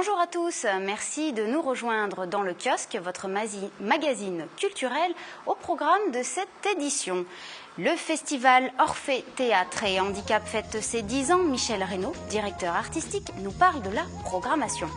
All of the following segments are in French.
Bonjour à tous, merci de nous rejoindre dans le kiosque, votre magazine culturel au programme de cette édition. Le festival Orphée Théâtre et Handicap fête ses 10 ans. Michel Reynaud, directeur artistique, nous parle de la programmation.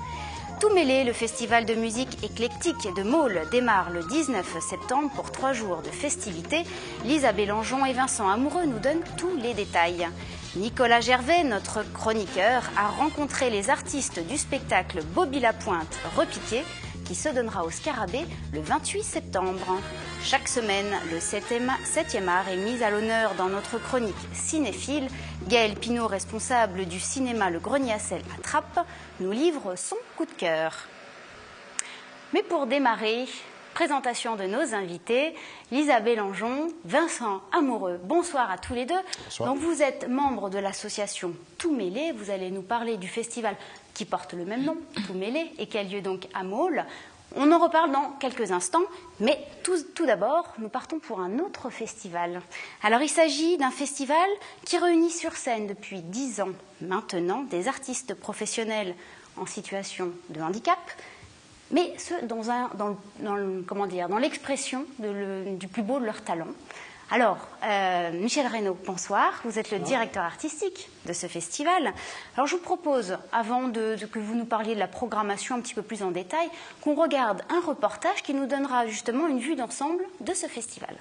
Tout mêlé, le festival de musique éclectique de Maule démarre le 19 septembre pour 3 jours de festivités. Lisa Bélangeon et Vincent Amoureux nous donnent tous les détails. Nicolas Gervais, notre chroniqueur, a rencontré les artistes du spectacle Bobby Lapointe Repiqué qui se donnera au Scarabée le 28 septembre. Chaque semaine, le 7e art est mis à l'honneur dans notre chronique cinéphile. Gaël Pinault, responsable du cinéma Le Grenier à Sel à Trappes, nous livre son coup de cœur. Mais pour démarrer, présentation de nos invités, Lisa Bélangeon, Vincent Amoureux. Bonsoir à tous les deux. Bonsoir. Donc vous êtes membre de l'association Tout Mêlé. Vous allez nous parler du festival qui porte le même nom, Tout Mêlé, et qui a lieu donc à Maule. On en reparle dans quelques instants, mais tout d'abord, nous partons pour un autre festival. Alors il s'agit d'un festival qui réunit sur scène depuis 10 ans maintenant des artistes professionnels en situation de handicap, mais ceux dans l'expression du plus beau de leur talent. Alors, Michel Reynaud, bonsoir. Vous êtes le directeur artistique de ce festival. Alors, je vous propose, avant que vous nous parliez de la programmation un petit peu plus en détail, qu'on regarde un reportage qui nous donnera justement une vue d'ensemble de ce festival.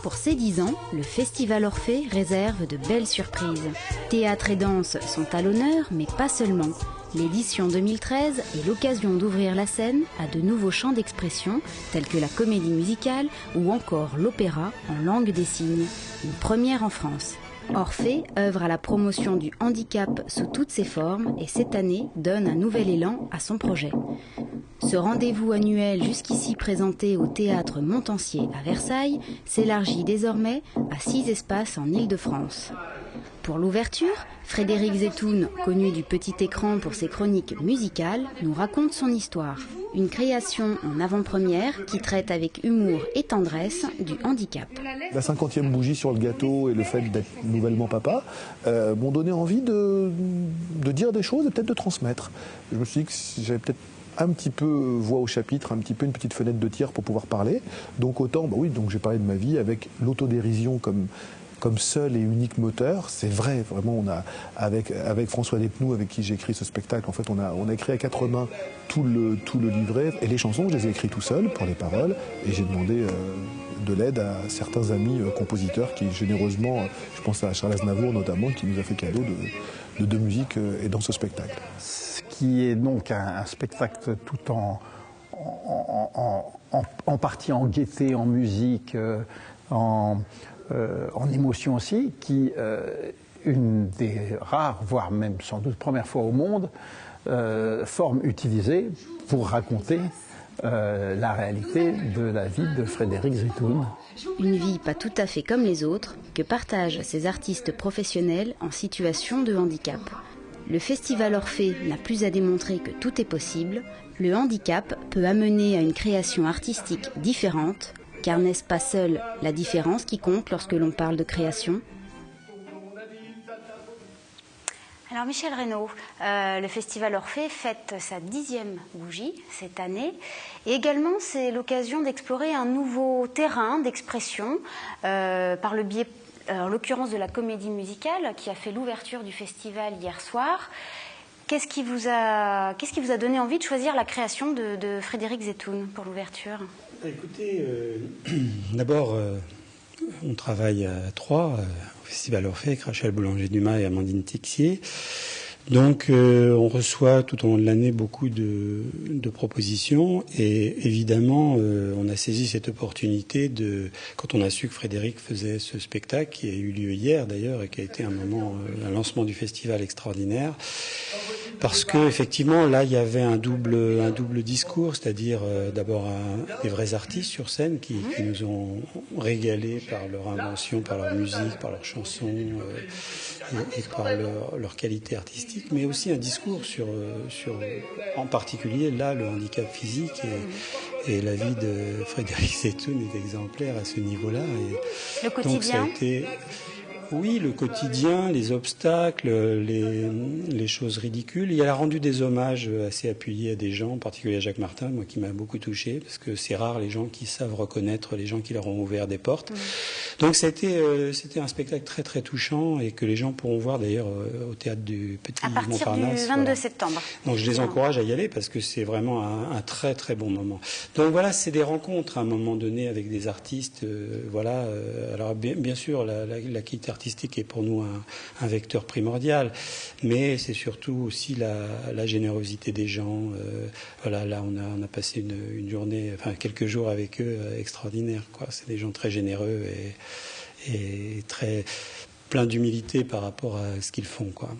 Pour ses 10 ans, le Festival Orphée réserve de belles surprises. Théâtre et danse sont à l'honneur, mais pas seulement. L'édition 2013 est l'occasion d'ouvrir la scène à de nouveaux champs d'expression tels que la comédie musicale ou encore l'opéra en langue des signes, une première en France. Orphée œuvre à la promotion du handicap sous toutes ses formes et cette année donne un nouvel élan à son projet. Ce rendez-vous annuel jusqu'ici présenté au théâtre Montansier à Versailles s'élargit désormais à 6 espaces en Île-de-France. Pour l'ouverture, Frédéric Zetoun, connu du petit écran pour ses chroniques musicales, nous raconte son histoire. Une création en avant-première qui traite avec humour et tendresse du handicap. La 50e bougie sur le gâteau et le fait d'être nouvellement papa m'ont donné envie de dire des choses et peut-être de transmettre. Je me suis dit que j'avais peut-être un petit peu voix au chapitre, un petit peu une petite fenêtre de tir pour pouvoir parler. Donc autant, donc j'ai parlé de ma vie avec l'autodérision comme seul et unique moteur. C'est vrai, vraiment, on a, avec François Despnous, avec qui j'ai écrit ce spectacle, en fait, on a écrit à 4 mains tout le livret. Et les chansons, je les ai écrites tout seul, pour les paroles. Et j'ai demandé de l'aide à certains amis compositeurs qui, généreusement, je pense à Charles Aznavour notamment, qui nous a fait cadeau de musique et dans ce spectacle. Ce qui est donc un spectacle tout en partie en gaieté, en musique, en émotion aussi, qui, une des rares, voire même sans doute première fois au monde, forme utilisée pour raconter la réalité de la vie de Frédéric Zetoun. Une vie pas tout à fait comme les autres que partagent ces artistes professionnels en situation de handicap. Le Festival Orphée n'a plus à démontrer que tout est possible. Le handicap peut amener à une création artistique différente. Car n'est-ce pas seule la différence qui compte lorsque l'on parle de création ? Alors Michel Reynaud, le Festival Orphée fête sa 10e bougie cette année. Et également, c'est l'occasion d'explorer un nouveau terrain d'expression par le biais, en l'occurrence, de la comédie musicale qui a fait l'ouverture du festival hier soir. Qu'est-ce qui vous a donné envie de choisir la création de Frédéric Zetoun pour l'ouverture ? Écoutez, d'abord, on travaille à 3 au Festival Orphée avec Rachel Boulanger-Dumas et Amandine Texier. Donc, on reçoit tout au long de l'année beaucoup de propositions et évidemment, on a saisi cette opportunité quand on a su que Frédéric faisait ce spectacle qui a eu lieu hier d'ailleurs et qui a été un lancement du festival extraordinaire. Parce que effectivement, là, il y avait un double discours, c'est-à-dire d'abord des vrais artistes sur scène qui nous ont régalés par leur invention, par leur musique, par leurs chansons et par leur qualité artistique, mais aussi un discours sur en particulier là le handicap physique et la vie de Frédéric Zetoun est exemplaire à ce niveau-là. Le quotidien. Donc ça a été Oui, le quotidien, les obstacles, les choses ridicules. Il a rendu des hommages assez appuyés à des gens, en particulier à Jacques Martin, moi qui m'a beaucoup touché, parce que c'est rare les gens qui savent reconnaître les gens qui leur ont ouvert des portes. Donc c'était un spectacle très très touchant et que les gens pourront voir d'ailleurs au théâtre du Petit Montparnasse. À partir du 22 septembre. Donc je les encourage à y aller parce que c'est vraiment un très très bon moment. Donc voilà, c'est des rencontres à un moment donné avec des artistes. Alors bien sûr, la qualité artistique est pour nous un vecteur primordial, mais c'est surtout aussi la générosité des gens. Là on a passé une journée, enfin quelques jours avec eux extraordinaires, quoi. C'est des gens très généreux et très plein d'humilité par rapport à ce qu'ils font, quoi.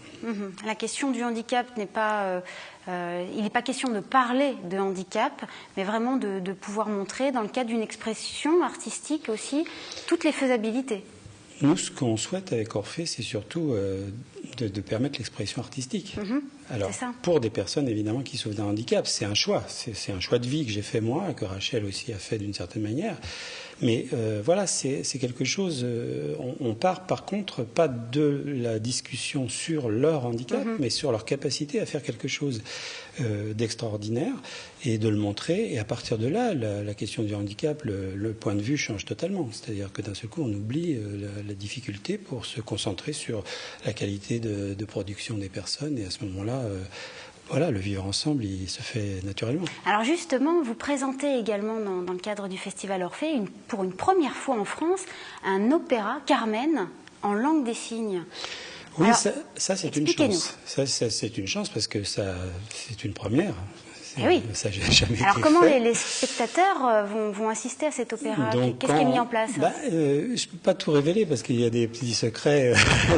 La question du handicap n'est pas... il n'est pas question de parler de handicap, mais vraiment de pouvoir montrer, dans le cadre d'une expression artistique aussi, toutes les faisabilités. Nous, ce qu'on souhaite avec Orphée, c'est surtout de permettre l'expression artistique. Alors, pour des personnes, évidemment, qui souffrent d'un handicap, c'est un choix. C'est un choix de vie que j'ai fait moi, que Rachel aussi a fait d'une certaine manière. Mais c'est quelque chose... on part, par contre, pas de la discussion sur leur handicap, mais sur leur capacité à faire quelque chose d'extraordinaire et de le montrer. Et à partir de là, la question du handicap, le point de vue change totalement. C'est-à-dire que d'un seul coup, on oublie la difficulté pour se concentrer sur la qualité de production des personnes. Et à ce moment-là... le vivre ensemble, il se fait naturellement. Alors justement, vous présentez également dans le cadre du Festival Orphée, pour une première fois en France, un opéra Carmen en langue des signes. Oui, alors, ça c'est une chance. Ça, c'est une chance parce que c'est une première. Oui. Ça, j'ai jamais été fait. Comment les spectateurs vont assister à cet opéra? Qu'est-ce qui est mis en place? Je ne peux pas tout révéler parce qu'il y a des petits secrets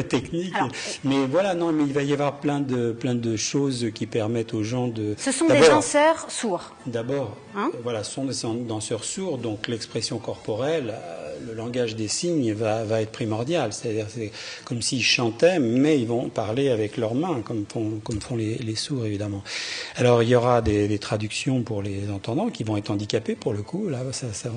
techniques. Alors, mais il va y avoir plein de choses qui permettent aux gens de... Ce sont des danseurs sourds. D'abord, ce sont des danseurs sourds, donc l'expression corporelle, le langage des signes va être primordial. C'est-à-dire c'est comme s'ils chantaient, mais ils vont parler avec leurs mains, comme font les sourds, évidemment. Alors, il y aura des traductions pour les entendants qui vont être handicapés pour le coup. Là,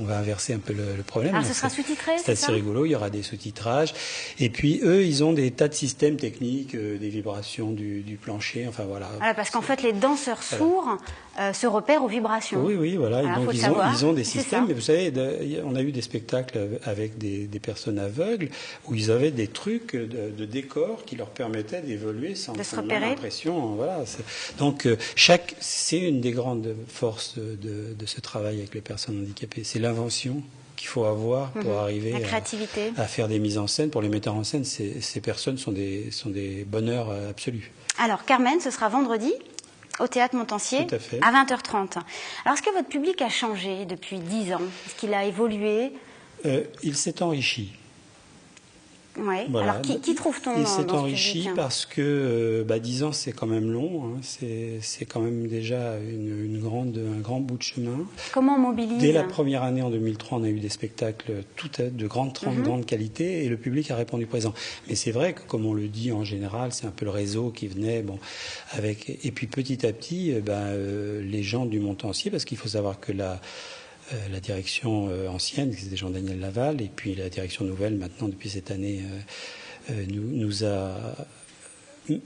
on va inverser un peu le problème. Ah, ce sera sous-titré, c'est assez rigolo. Il y aura des sous-titrages. Et puis eux, ils ont des tas de systèmes techniques, des vibrations du plancher. Enfin voilà. Parce qu'en fait, les danseurs sourds se repèrent aux vibrations. Oui, voilà. Et donc ils ont des systèmes. Mais vous savez, on a eu des spectacles avec des personnes aveugles où ils avaient des trucs de décors qui leur permettaient d'évoluer sans l'impression. Voilà. Donc c'est une des grandes forces de ce travail avec les personnes handicapées. C'est l'invention qu'il faut avoir pour arriver à faire des mises en scène. Pour les metteurs en scène, ces personnes sont des bonheurs absolus. Alors, Carmen, ce sera vendredi au Théâtre Montansier à 20h30. Alors, est-ce que votre public a changé depuis 10 ans? Est-ce qu'il a évolué? Il s'est enrichi. Ouais. Voilà. Alors, qui trouve-t-on dans ce public? Il s'est enrichi parce que 10 ans, c'est quand même long. C'est quand même déjà un grand bout de chemin. Comment on mobilise? Dès la première année, en 2003, on a eu des spectacles de grande qualité et le public a répondu présent. Mais c'est vrai que, comme on le dit en général, c'est un peu le réseau qui venait avec... Et puis petit à petit, les gens du Montansier, parce qu'il faut savoir que la direction ancienne, c'était Jean-Daniel Laval, et puis la direction nouvelle, maintenant, depuis cette année, nous a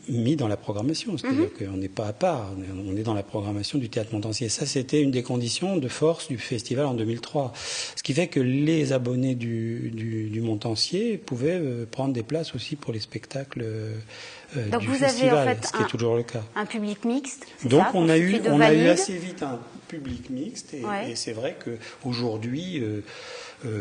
mis dans la programmation. C'est-à-dire qu'on n'est pas à part, on est dans la programmation du Théâtre Montansier. Ça, c'était une des conditions de force du festival en 2003. Ce qui fait que les abonnés du Montansier pouvaient prendre des places aussi pour les spectacles donc du festival, ce qui est toujours le cas. Un public mixte. Donc on a eu assez vite un public mixte et c'est vrai qu'aujourd'hui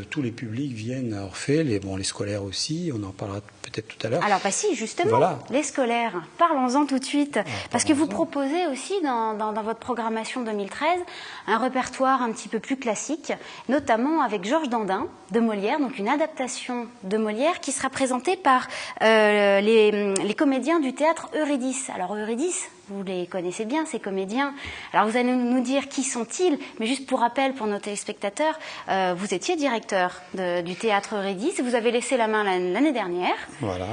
tous les publics viennent à Orphée, les scolaires aussi, on en parlera peut-être tout à l'heure. Alors si, justement, les scolaires, parlons-en tout de suite, parce que vous proposez aussi dans votre programmation 2013 un répertoire un petit peu plus classique, notamment avec Georges Dandin de Molière, donc une adaptation de Molière qui sera présentée par les comédiens du théâtre Eurydice. Alors Eurydice, vous les connaissez bien, ces comédiens. Alors vous allez nous dire qui sont-ils, mais juste pour rappel pour nos téléspectateurs, vous étiez directeur du théâtre Eurydice, vous avez laissé la main l'année dernière. Voilà.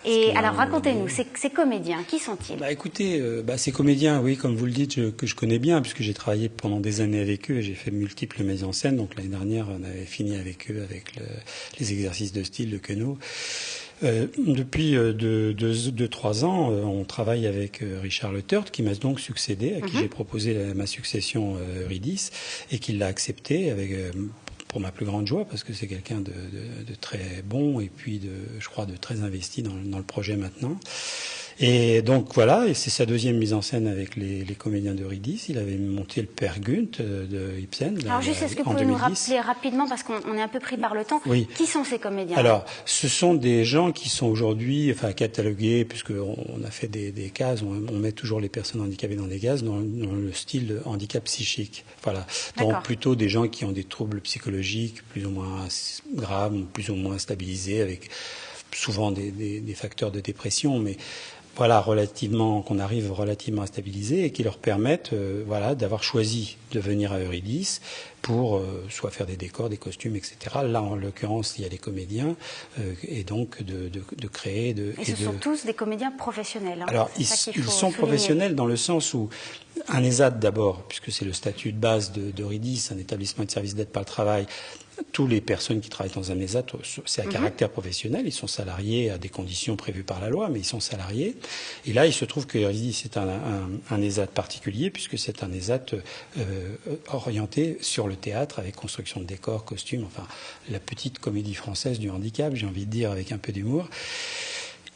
Et alors racontez-nous, ces comédiens, qui sont-ils? Écoutez, ces comédiens, oui, comme vous le dites, que je connais bien, puisque j'ai travaillé pendant des années avec eux, et j'ai fait multiples mises en scène. Donc l'année dernière, on avait fini avec eux, avec les exercices de style de Queneau. Depuis 2-3 ans, on travaille avec Richard Le Teurt, qui m'a donc succédé, à qui j'ai proposé ma succession Eurydice, et qui l'a accepté avec... pour ma plus grande joie, parce que c'est quelqu'un de très bon et puis je crois de très investi dans le projet maintenant. Et donc voilà, et c'est sa deuxième mise en scène avec les comédiens d'Eurydice. Il avait monté le Père Gunt de Ibsen. Alors juste, est-ce que vous pouvez nous rappeler rapidement, parce qu'on est un peu pris par le temps, qui sont ces comédiens? Alors, ce sont des gens qui sont aujourd'hui, catalogués, puisqu'on a fait des cases, on met toujours les personnes handicapées dans des cases, dans le style de handicap psychique. Voilà. Donc plutôt des gens qui ont des troubles psychologiques plus ou moins graves, plus ou moins stabilisés, avec souvent des facteurs de dépression, mais voilà, qu'on arrive relativement à stabiliser et qui leur permettent d'avoir choisi de venir à Eurydice pour soit faire des décors, des costumes, etc. Là, en l'occurrence, il y a des comédiens et donc de créer... Et ce sont tous des comédiens professionnels. Alors, ils sont professionnels dans le sens où un ESAT d'abord, puisque c'est le statut de base d'Eurydice, un établissement de service d'aide par le travail. Toutes les personnes qui travaillent dans un ESAT, c'est à caractère professionnel, ils sont salariés à des conditions prévues par la loi, mais ils sont salariés. Et là, il se trouve que Eurydice est un ESAT particulier, puisque c'est un ESAT orienté sur le théâtre, avec construction de décors, costumes, enfin la petite comédie française du handicap, j'ai envie de dire, avec un peu d'humour.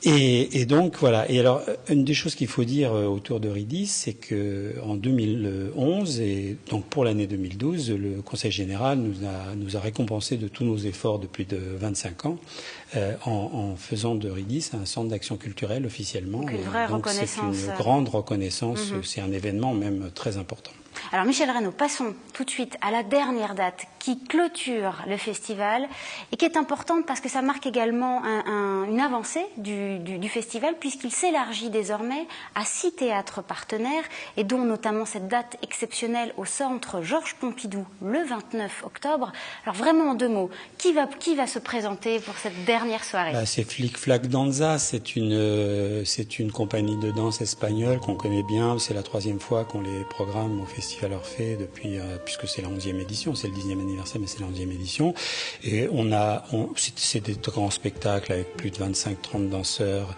Et donc voilà. Et alors, une des choses qu'il faut dire autour d'Eurydice, c'est que en 2011 et donc pour l'année 2012, le Conseil général nous a récompensé de tous nos efforts depuis de 25 ans en faisant d'Eurydice un centre d'action culturelle officiellement. Donc une vraie reconnaissance. C'est une grande reconnaissance. C'est un événement même très important. Alors Michel Reynaud, passons tout de suite à la dernière date qui clôture le festival et qui est importante parce que ça marque également une avancée du festival, puisqu'il s'élargit désormais à 6 théâtres partenaires et dont notamment cette date exceptionnelle au centre Georges Pompidou le 29 octobre. Alors vraiment en 2 mots, qui va se présenter pour cette dernière soirée? C'est Flic Flac Danza, c'est une compagnie de danse espagnole qu'on connaît bien. C'est la 3e fois qu'on les programme au Festival Orphée depuis, puisque c'est la 11e édition, c'est le 10e anniversaire, mais c'est la 11e édition. Et c'est des grands spectacles avec plus de 25-30 danseurs.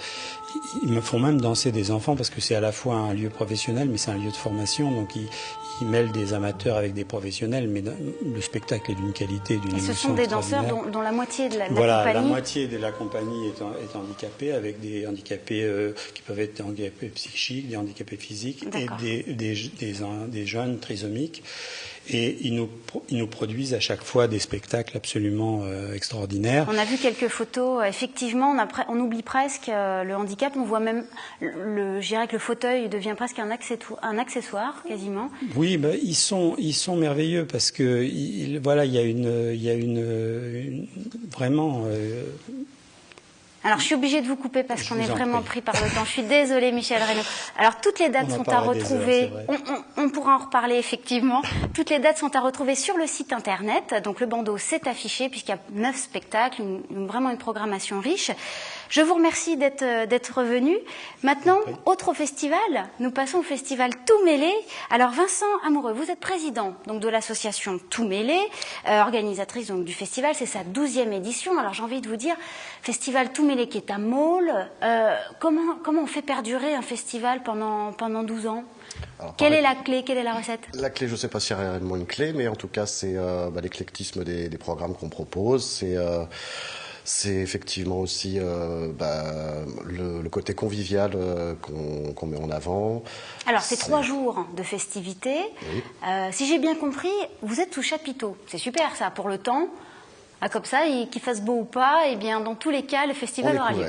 Ils me font même danser des enfants parce que c'est à la fois un lieu professionnel, mais c'est un lieu de formation. Donc ils mêlent des amateurs avec des professionnels, mais le spectacle est d'une qualité, d'une émotion. Et ce sont des danseurs dont la moitié de la compagnie. Voilà, la moitié de la compagnie est handicapée, avec des handicapés qui peuvent être des handicapés psychiques, des handicapés physiques et des jeunes trisomiques. Et ils nous produisent à chaque fois des spectacles absolument extraordinaires. On a vu quelques photos, effectivement, on oublie presque le handicap, on voit même, je dirais que le fauteuil devient presque un accessoire, quasiment. Oui, ils sont merveilleux parce que il y a une vraiment... Alors, je suis obligée de vous couper parce qu'on est vraiment pris par le temps. Je suis désolée, Michel Reynaud. Alors, toutes les dates sont à retrouver. On pourra en reparler, effectivement. Toutes les dates sont à retrouver sur le site internet. Donc, le bandeau s'est affiché puisqu'il y a 9 spectacles, vraiment une programmation riche. Je vous remercie d'être revenu. Maintenant, autre festival. Nous passons au festival Tout Mêlé. Alors, Vincent Amoureux, vous êtes président donc de l'association Tout Mêlé, organisatrice donc du festival. C'est sa 12e édition. Alors, j'ai envie de vous dire, festival Tout Mêlé qui est à Maule. Comment on fait perdurer un festival pendant 12 ans? Alors, quelle est la clé? Quelle est la recette? La clé, je ne sais pas s'il y a réellement une clé, mais en tout cas, c'est l'éclectisme des programmes qu'on propose. C'est effectivement aussi le côté convivial qu'on met en avant. Alors, c'est 3 jours de festivités. Oui. Si j'ai bien compris, vous êtes sous chapiteau. C'est super, ça, pour le temps. Comme ça, qu'il fasse beau ou pas, eh bien, dans tous les cas, le festival aura lieu.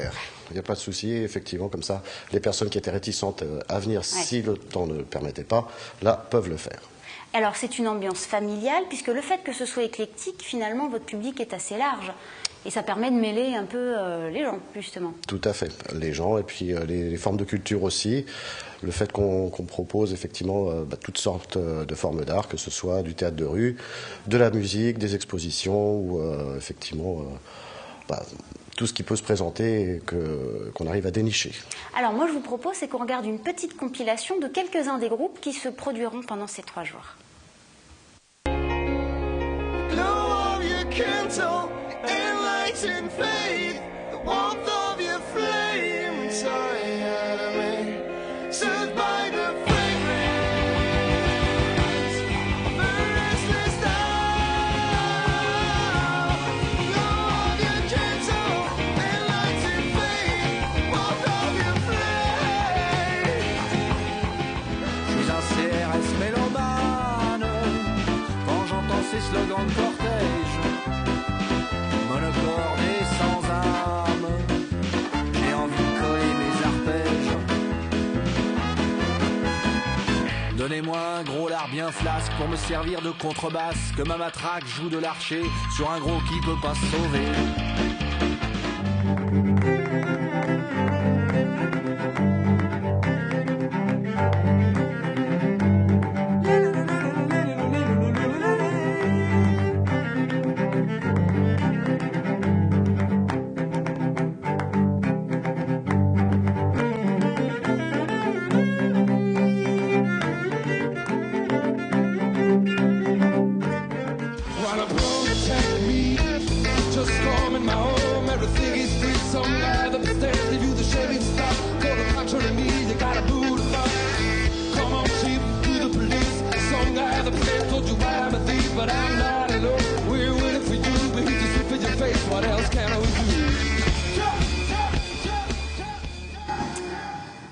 Il n'y a pas de souci, effectivement, comme ça, les personnes qui étaient réticentes à venir, si le temps ne le permettait pas, là, peuvent le faire. Alors, c'est une ambiance familiale, puisque le fait que ce soit éclectique, finalement, votre public est assez large. Et ça permet de mêler un peu les gens, justement. Tout à fait, les gens et puis les formes de culture aussi. Le fait qu'on propose effectivement toutes sortes de formes d'art, que ce soit du théâtre de rue, de la musique, des expositions ou effectivement tout ce qui peut se présenter et qu'on arrive à dénicher. Alors moi je vous propose, c'est qu'on regarde une petite compilation de quelques-uns des groupes qui se produiront pendant ces 3 jours. In faith, the warmth of Slogan de cortège, monocorde et sans âme, j'ai envie de coller mes arpèges. Donnez-moi un gros lard bien flasque pour me servir de contrebasse, que ma matraque joue de l'archer sur un gros qui peut pas se sauver.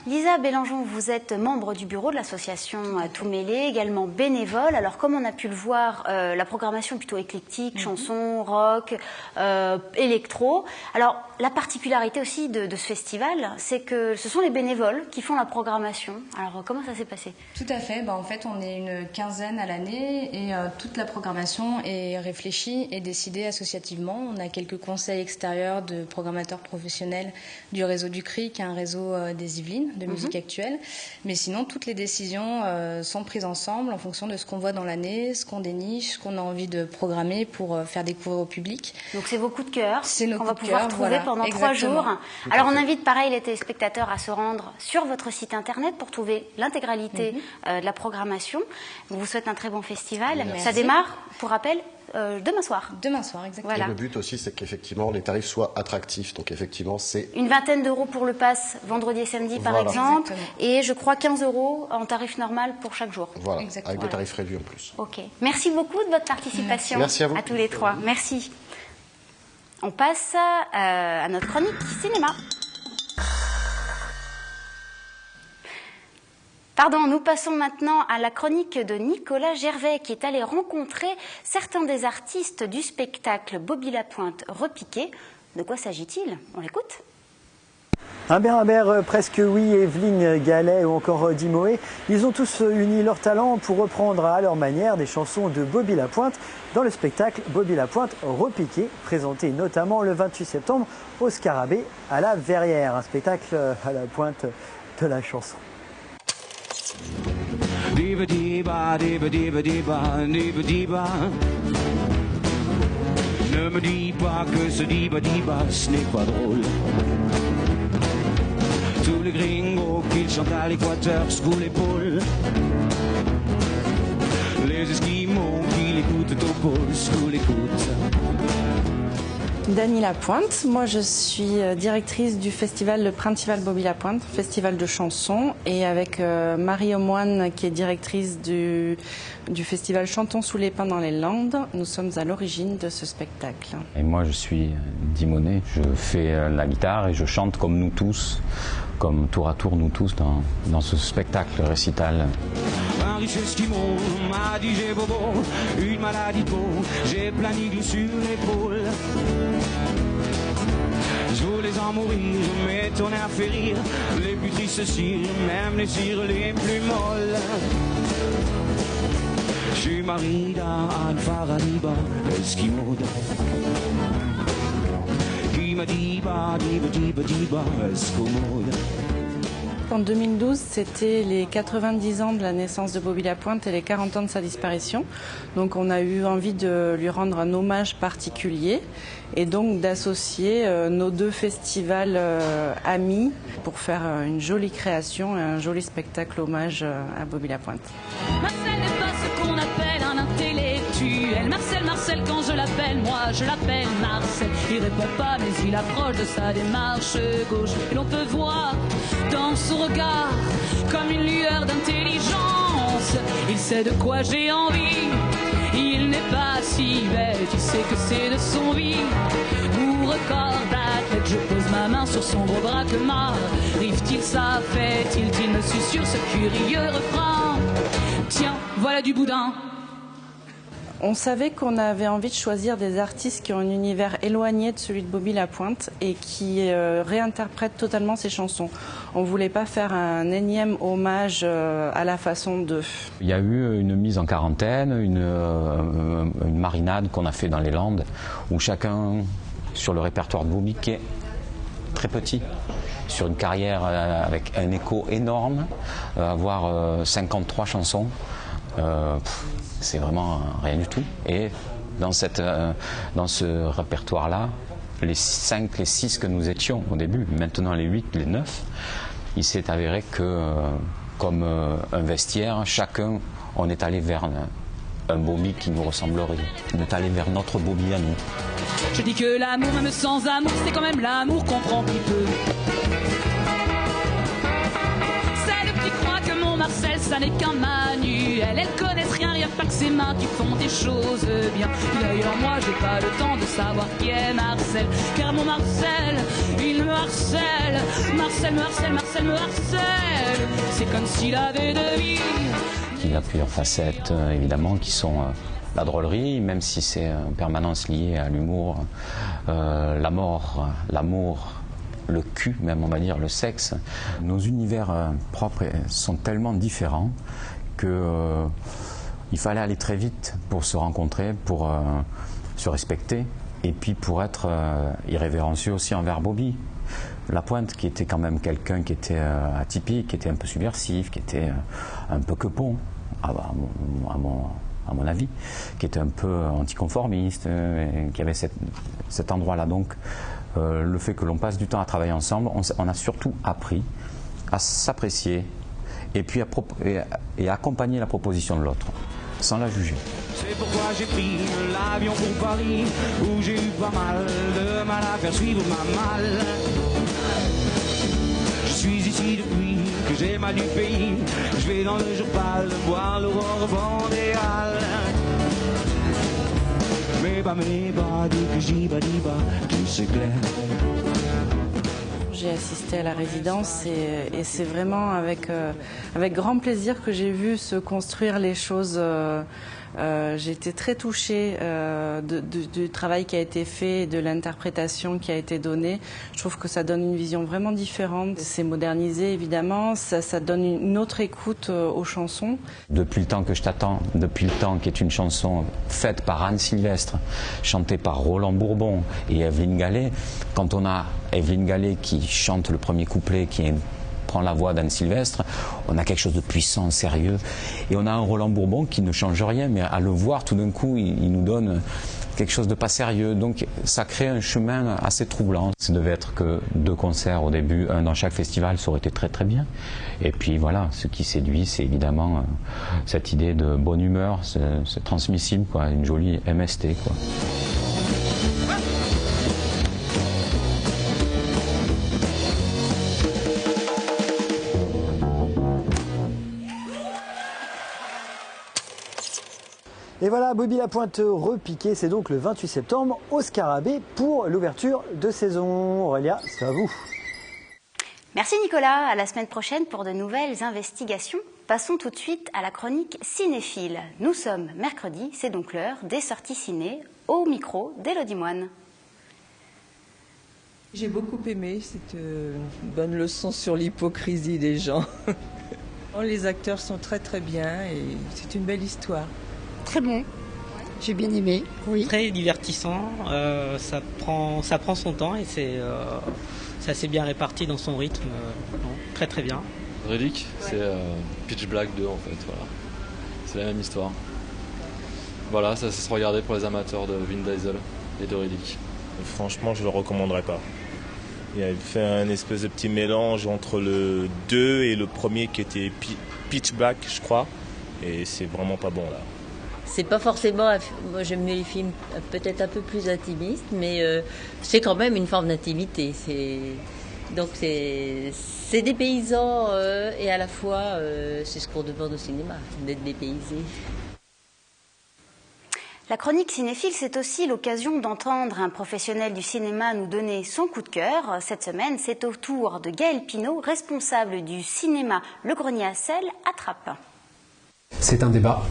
Lisa Bélangeon, vous êtes membre du bureau de l'association Tout Mêlé, également bénévole. Alors comme on a pu le voir, la programmation est plutôt éclectique, chansons, rock, électro. Alors la particularité aussi de ce festival, c'est que ce sont les bénévoles qui font la programmation. Alors comment ça s'est passé? Tout à fait, en fait on est une quinzaine à l'année et toute la programmation est réfléchie et décidée associativement. On a quelques conseils extérieurs de programmateurs professionnels du réseau du CRI, qui est un réseau des Yvelines de musique actuelle, mais sinon toutes les décisions sont prises ensemble en fonction de ce qu'on voit dans l'année, ce qu'on déniche, ce qu'on a envie de programmer pour faire découvrir au public. Donc c'est vos coups de cœur qu'on va pouvoir trouver voilà, pendant exactement. 3 jours. Alors on invite pareil les téléspectateurs à se rendre sur votre site internet pour trouver l'intégralité de la programmation. On vous souhaite un très bon festival. Merci. Ça démarre, pour rappel, demain soir. Demain soir, exactement. Voilà. Et le but aussi, c'est qu'effectivement, les tarifs soient attractifs. Donc, effectivement, c'est... Une vingtaine d'euros pour le pass vendredi et samedi, par Voilà. exemple. Exactement. Et je crois 15 euros en tarif normal pour chaque jour. Voilà, Exactement. avec des tarifs réduits en plus. Ok. Merci beaucoup de votre participation. Merci à vous. À tous les trois. Merci. On passe à notre chronique cinéma. Pardon, nous passons maintenant à la chronique de Nicolas Gervais qui est allé rencontrer certains des artistes du spectacle Bobby Lapointe repiqué. De quoi s'agit-il? On l'écoute. Humbert, Presque Oui, Evelyne Gallet ou encore Dimoé, ils ont tous uni leur talent pour reprendre à leur manière des chansons de Bobby Lapointe dans le spectacle Bobby Lapointe repiqué, présenté notamment le 28 septembre au Scarabée à la Verrière, un spectacle à la pointe de la chanson. Diba diba, diba diba diba, diba diba. Ne me dis pas que ce diba diba, ce n'est pas drôle. Tous les gringos qui chantent à l'équateur secouent l'épaule. Les esquimaux qui l'écoutent au pôle secouent l'écoute. Dany Lapointe, moi je suis directrice du festival Le Printemps Bobby Lapointe, festival de chansons, et avec Marie Aumoine qui est directrice du festival Chantons sous les pins dans les Landes, nous sommes à l'origine de ce spectacle. Et moi je suis Dimoné, je fais la guitare et je chante comme nous tous, comme tour à tour nous tous dans ce spectacle récital. Un riche esquimau m'a dit j'ai bobo, une maladie de peau, j'ai plein d'igles sur l'épaule. Je voulais en mourir, mais ton air fait rire, les plus tristes cires, même les cires les plus molles. Je suis Marida Alfaradiba, esquimau, qui m'a dit bah, diba diba diba, esquimau. En 2012, c'était les 90 ans de la naissance de Bobby Lapointe et les 40 ans de sa disparition. Donc on a eu envie de lui rendre un hommage particulier et donc d'associer nos deux festivals amis pour faire une jolie création et un joli spectacle hommage à Bobby Lapointe. Marcel n'est pas ce qu'on appelle un intellectuel. Marcel, quand je l'appelle m'appelle, moi je l'appelle Marcel. Il répond pas mais il approche de sa démarche gauche. Et l'on peut voir dans son regard comme une lueur d'intelligence. Il sait de quoi j'ai envie, il n'est pas si bête. Tu sais que c'est de son vie ou record d'athlète. Je pose ma main sur son gros bras que m'arrive-t-il, ça fait-il, il me susurre ce curieux refrain. Tiens, voilà du boudin. On savait qu'on avait envie de choisir des artistes qui ont un univers éloigné de celui de Bobby Lapointe et qui réinterprètent totalement ses chansons. On ne voulait pas faire un énième hommage à la façon de... Il y a eu une mise en quarantaine, une marinade qu'on a fait dans les Landes, où chacun, sur le répertoire de Bobby, qui est très petit, sur une carrière avec un écho énorme, avoir 53 chansons, c'est vraiment rien du tout. Et dans ce répertoire-là, les 5, les 6 que nous étions au début, maintenant les 8, les 9, il s'est avéré que, comme un vestiaire, chacun, on est allé vers un Bobby qui nous ressemblerait. On est allé vers notre Bobby à nous. Je dis que l'amour, même sans amour, c'est quand même l'amour qu'on prend plus peu. Celles qui croient que mon Marcel, ça n'est qu'un manuel, elles connaissent rien, y a pas que ses mains qui font des choses bien. D'ailleurs, moi, j'ai pas le temps de savoir qui est Marcel, car mon Marcel, il me harcèle. Marcel me harcèle, Marcel me harcèle. C'est comme s'il avait de vie. Il a plusieurs facettes, évidemment, qui sont la drôlerie, même si c'est en permanence lié à l'humour, la mort, l'amour, le cul, même on va dire, le sexe. Nos univers propres sont tellement différents que il fallait aller très vite pour se rencontrer, pour se respecter, et puis pour être irrévérencieux aussi envers Bobby Lapointe, qui était quand même quelqu'un qui était atypique, qui était un peu subversif, qui était un peu quepon, à mon avis, qui était un peu anticonformiste, qui avait cet endroit-là. Donc le fait que l'on passe du temps à travailler ensemble, on a surtout appris à s'apprécier et puis à accompagner la proposition de l'autre, sans la juger. C'est pourquoi j'ai pris l'avion pour Paris, où j'ai eu pas mal de mal à faire suivre ma malle. Je suis ici depuis que j'ai mal du pays, je vais dans le jour pâle voir l'aurore boréale. Mais pas, dit que j'y va, tout c'est clair. J'ai assisté à la résidence et c'est vraiment avec grand plaisir que j'ai vu se construire les choses. J'ai été très touchée du travail qui a été fait et de l'interprétation qui a été donnée. Je trouve que ça donne une vision vraiment différente. C'est modernisé évidemment, ça donne une autre écoute aux chansons. Depuis le temps que je t'attends, depuis le temps, qui est une chanson faite par Anne Sylvestre, chantée par Roland Bourbon et Evelyne Gallet. Quand on a Evelyne Gallet qui chante le premier couplet, prend la voix d'Anne Sylvestre, on a quelque chose de puissant, sérieux, et on a un Roland Bourbon qui ne change rien, mais à le voir tout d'un coup, il nous donne quelque chose de pas sérieux, donc ça crée un chemin assez troublant. Ça devait être que 2 concerts au début, un dans chaque festival, ça aurait été très très bien, et puis voilà, ce qui séduit, c'est évidemment cette idée de bonne humeur, c'est transmissible, quoi, une jolie MST, quoi. Et voilà, Bobby Lapointe repiqué, c'est donc le 28 septembre au Scarabée pour l'ouverture de saison. Aurélia, c'est à vous. Merci Nicolas, à la semaine prochaine pour de nouvelles investigations. Passons tout de suite à la chronique cinéphile. Nous sommes mercredi, c'est donc l'heure des sorties ciné, au micro d'Élodie Moine. J'ai beaucoup aimé, c'est une bonne leçon sur l'hypocrisie des gens. Les acteurs sont très très bien et c'est une belle histoire. Très bon, j'ai bien aimé, oui. Très divertissant, ça prend son temps et c'est assez bien réparti dans son rythme, très très bien. Relic, c'est Pitch Black 2 en fait, voilà. C'est la même histoire. Voilà, ça se regardait pour les amateurs de Vin Diesel et de Relic. Franchement, je le recommanderais pas. Il avait fait un espèce de petit mélange entre le 2 et le premier qui était Pitch Black, je crois. Et c'est vraiment pas bon là. C'est pas forcément. Moi, j'aime mieux les films peut-être un peu plus intimistes, mais c'est quand même une forme d'intimité. Donc c'est dépaysant et à la fois c'est ce qu'on demande au cinéma, d'être dépaysé. La chronique cinéphile, c'est aussi l'occasion d'entendre un professionnel du cinéma nous donner son coup de cœur. Cette semaine, c'est au tour de Gaël Pinault, responsable du cinéma Le Grenier à Sel, à Trappes. C'est un débat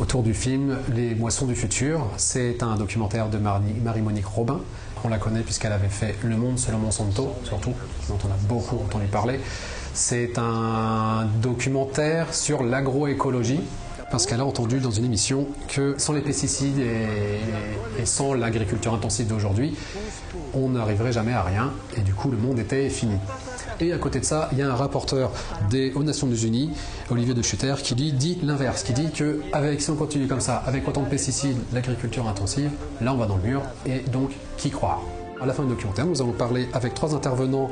autour du film Les Moissons du Futur. C'est un documentaire de Marie-Monique Robin. On la connaît puisqu'elle avait fait Le Monde selon Monsanto, surtout, dont on a beaucoup entendu parler. C'est un documentaire sur l'agroécologie, parce qu'elle a entendu dans une émission que sans les pesticides et sans l'agriculture intensive d'aujourd'hui, on n'arriverait jamais à rien, et du coup le monde était fini. Et à côté de ça, il y a un rapporteur aux Nations Unies, Olivier De Schutter, qui lui dit l'inverse, qui dit que si on continue comme ça, avec autant de pesticides, l'agriculture intensive, là on va dans le mur, et donc qui croire ? À la fin du documentaire, nous allons parler avec 3 intervenants,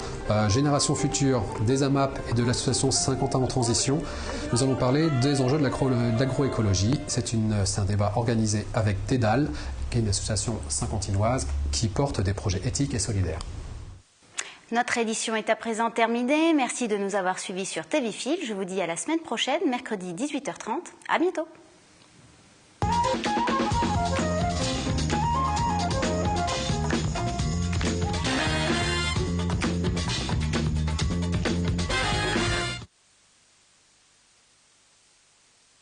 Génération Future, des AMAP et de l'association 50 ans en transition. Nous allons parler des enjeux de l'agroécologie. C'est un débat organisé avec TEDAL, qui est une association saint-quentinoise qui porte des projets éthiques et solidaires. Notre édition est à présent terminée. Merci de nous avoir suivis sur TVFil. Je vous dis à la semaine prochaine, mercredi 18h30. À bientôt.